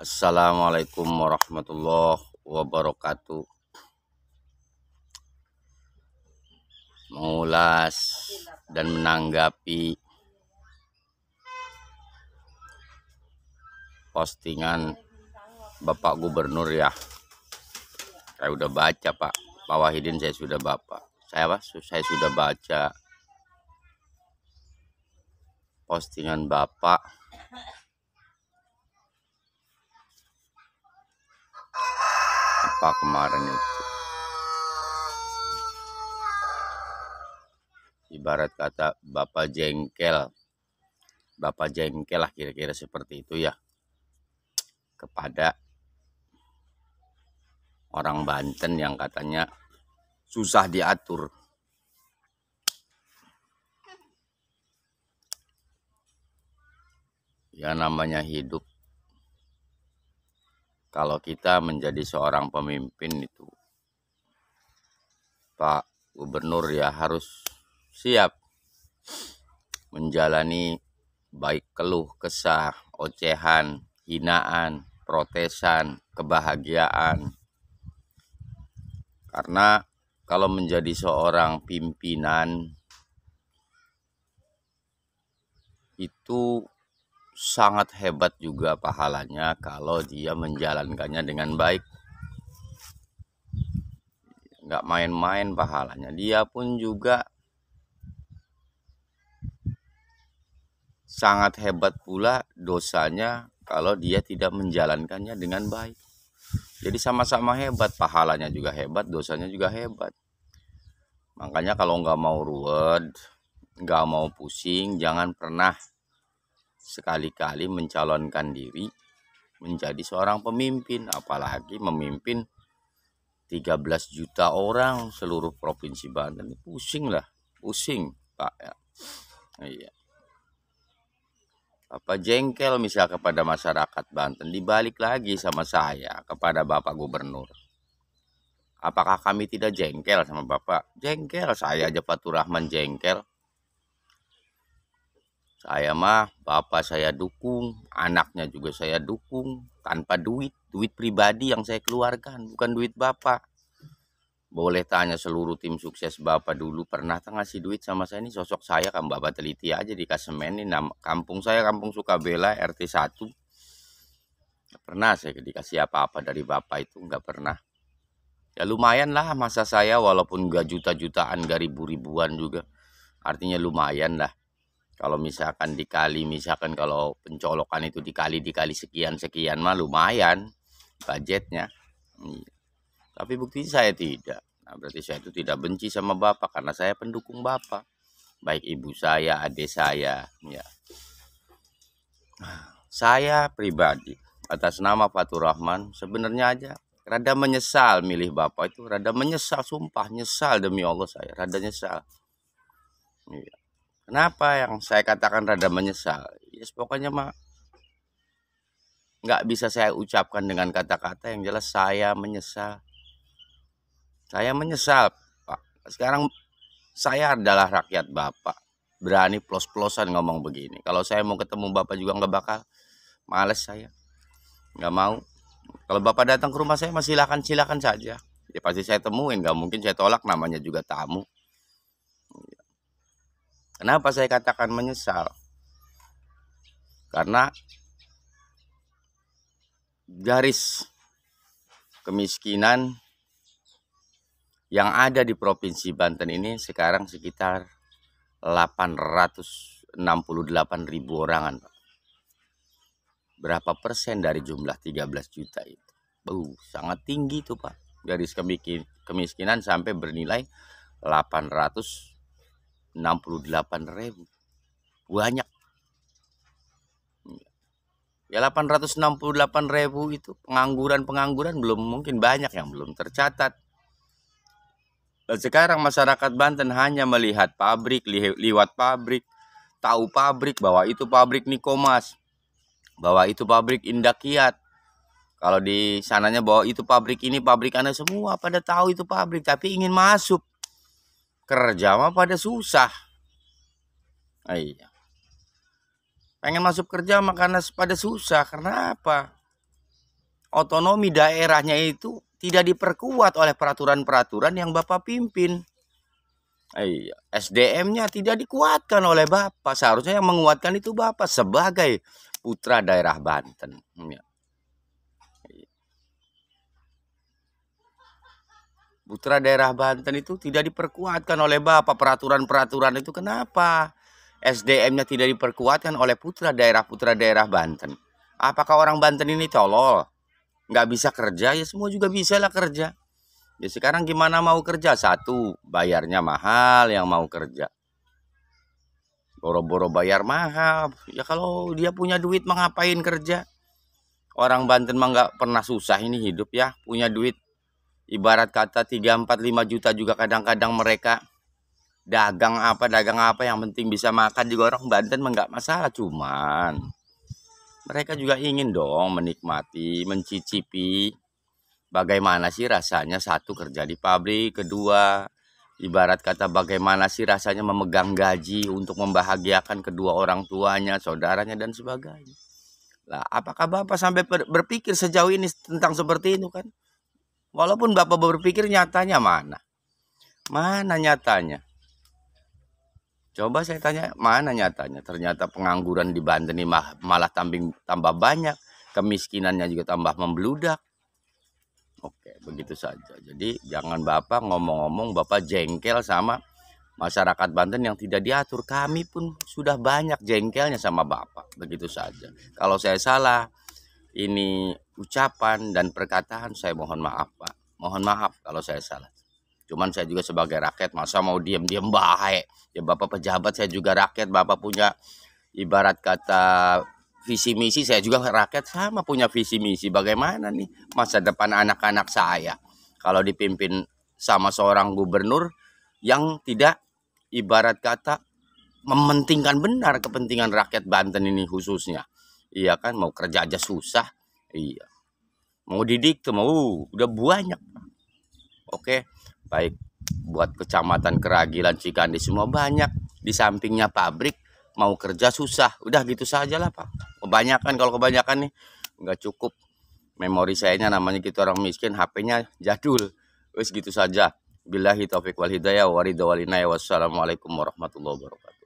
Assalamualaikum warahmatullahi wabarakatuh. Mengulas dan menanggapi postingan Bapak Gubernur ya. Saya udah baca Pak Wahidin, saya sudah saya sudah baca postingan Bapak apa kemarin itu. Ibarat kata Bapak jengkel lah kira-kira seperti itu ya, kepada orang Banten yang katanya susah diatur. Ya namanya hidup, kalau kita menjadi seorang pemimpin itu Pak Gubernur ya harus siap menjalani baik keluh kesah, ocehan, hinaan, protesan, kebahagiaan. Karena kalau menjadi seorang pimpinan itu sangat hebat juga pahalanya kalau dia menjalankannya dengan baik. Nggak main-main pahalanya. Dia pun juga sangat hebat pula dosanya kalau dia tidak menjalankannya dengan baik. Jadi sama-sama hebat, pahalanya juga hebat, dosanya juga hebat. Makanya kalau nggak mau ruwet, nggak mau pusing, jangan pernah sekali-kali mencalonkan diri menjadi seorang pemimpin, apalagi memimpin 13 juta orang seluruh provinsi Banten. Pusing Pak ya. Iya. Apa jengkel misal kepada masyarakat Banten, dibalik lagi sama saya kepada Bapak Gubernur. Apakah kami tidak jengkel sama Bapak? Jengkel, saya aja Fatur Rahman jengkel. Saya mah Bapak saya dukung, anaknya juga saya dukung, tanpa duit pribadi yang saya keluarkan, bukan duit Bapak. Boleh tanya seluruh tim sukses Bapak dulu pernah ngasih duit sama saya. Ini sosok saya kan Bapak teliti aja di Kasemen ini, kampung saya kampung Sukabela RT 1. Gak pernah saya dikasih apa-apa dari Bapak itu, nggak pernah. Ya lumayan lah masa saya, walaupun gak juta-jutaan, gak ribu-ribuan juga. Artinya lumayan lah. Kalau misalkan dikali, misalkan kalau pencolokan itu dikali sekian mah lumayan budgetnya. Tapi buktinya saya tidak. Nah, berarti saya itu tidak benci sama Bapak karena saya pendukung Bapak. Baik ibu saya, adik saya, ya. Saya pribadi atas nama Fatur Rahman sebenarnya aja rada menyesal milih Bapak itu, rada menyesal, sumpah nyesal demi Allah, saya rada nyesal. Ya. Kenapa yang saya katakan rada menyesal? Yes, pokoknya mah nggak bisa saya ucapkan dengan kata-kata, yang jelas saya menyesal. Saya menyesal, Pak. Sekarang saya adalah rakyat Bapak. Berani plos-plosan ngomong begini. Kalau saya mau ketemu Bapak juga nggak bakal. Males saya. Nggak mau. Kalau Bapak datang ke rumah saya, silakan saja. Ya pasti saya temuin. Nggak mungkin saya tolak, namanya juga tamu. Kenapa saya katakan menyesal? Karena garis kemiskinan yang ada di Provinsi Banten ini sekarang sekitar 868.000 orangan, Pak. Berapa persen dari jumlah 13 juta itu? Sangat tinggi tuh, Pak. Garis kemiskinan sampai bernilai 868.000. Banyak. Ya 868.000 itu pengangguran belum, mungkin banyak yang belum tercatat. Dan sekarang masyarakat Banten hanya melihat pabrik, liwat pabrik, tahu pabrik bahwa itu pabrik Nikomas, bahwa itu pabrik Indakiat. Kalau di sananya bahwa itu pabrik ini, pabrik anda, semua pada tahu itu pabrik, tapi ingin masuk kerja mah pada susah. Iya. Pengen masuk kerja mah karena pada susah. Karena apa? otonomi daerahnya itu tidak diperkuat oleh peraturan-peraturan yang Bapak pimpin. Iya, SDM-nya tidak dikuatkan oleh Bapak. Seharusnya yang menguatkan itu Bapak sebagai putra daerah Banten. Ya. Putra daerah Banten itu tidak diperkuatkan oleh Bapak. Peraturan-peraturan itu kenapa? SDM-nya tidak diperkuatkan oleh putra daerah Banten. Apakah orang Banten ini tolol? Nggak bisa kerja? Ya semua juga bisa lah kerja. Ya sekarang gimana mau kerja? Satu, bayarnya mahal yang mau kerja. Boro-boro bayar mahal. Ya kalau dia punya duit mah ngapain kerja? Orang Banten mah nggak pernah susah ini hidup ya. Punya duit ibarat kata 3, 4, 5 juta juga kadang-kadang mereka dagang apa yang penting bisa makan juga orang Banten mah nggak masalah. Cuman mereka juga ingin dong menikmati, mencicipi bagaimana sih rasanya satu kerja di pabrik, kedua ibarat kata bagaimana sih rasanya memegang gaji untuk membahagiakan kedua orang tuanya, saudaranya dan sebagainya. Lah, apakah Bapak sampai berpikir sejauh ini tentang seperti itu kan? Walaupun Bapak berpikir nyatanya mana? Mana nyatanya? Coba saya tanya, mana nyatanya? Ternyata pengangguran di Banten ini malah tambah banyak, kemiskinannya juga tambah membludak. Oke, begitu saja. Jadi jangan Bapak ngomong-ngomong Bapak jengkel sama masyarakat Banten yang tidak diatur. Kami pun sudah banyak jengkelnya sama Bapak. Begitu saja. Kalau saya salah, ini ucapan dan perkataan saya mohon maaf Pak. Mohon maaf kalau saya salah. Cuman saya juga sebagai rakyat masa mau diam-diam baik. Ya Bapak pejabat, saya juga rakyat. Bapak punya ibarat kata visi misi, saya juga rakyat sama punya visi misi. Bagaimana nih masa depan anak-anak saya kalau dipimpin sama seorang gubernur yang tidak ibarat kata mementingkan benar kepentingan rakyat Banten ini khususnya. Iya kan, mau kerja aja susah. Iya. Mau didik tuh mau udah banyak. Oke, baik. Buat kecamatan Keragilan, Cikandi semua banyak. Di sampingnya pabrik, mau kerja susah. Udah gitu saja lah Pak. Kebanyakan, kalau kebanyakan nih nggak cukup. Memori sayanya namanya kita orang miskin, HP-nya jadul. Wes gitu saja. Billahi taufiq wal hidayah wa ridha wal inayah. Wassalamualaikum warahmatullahi wabarakatuh.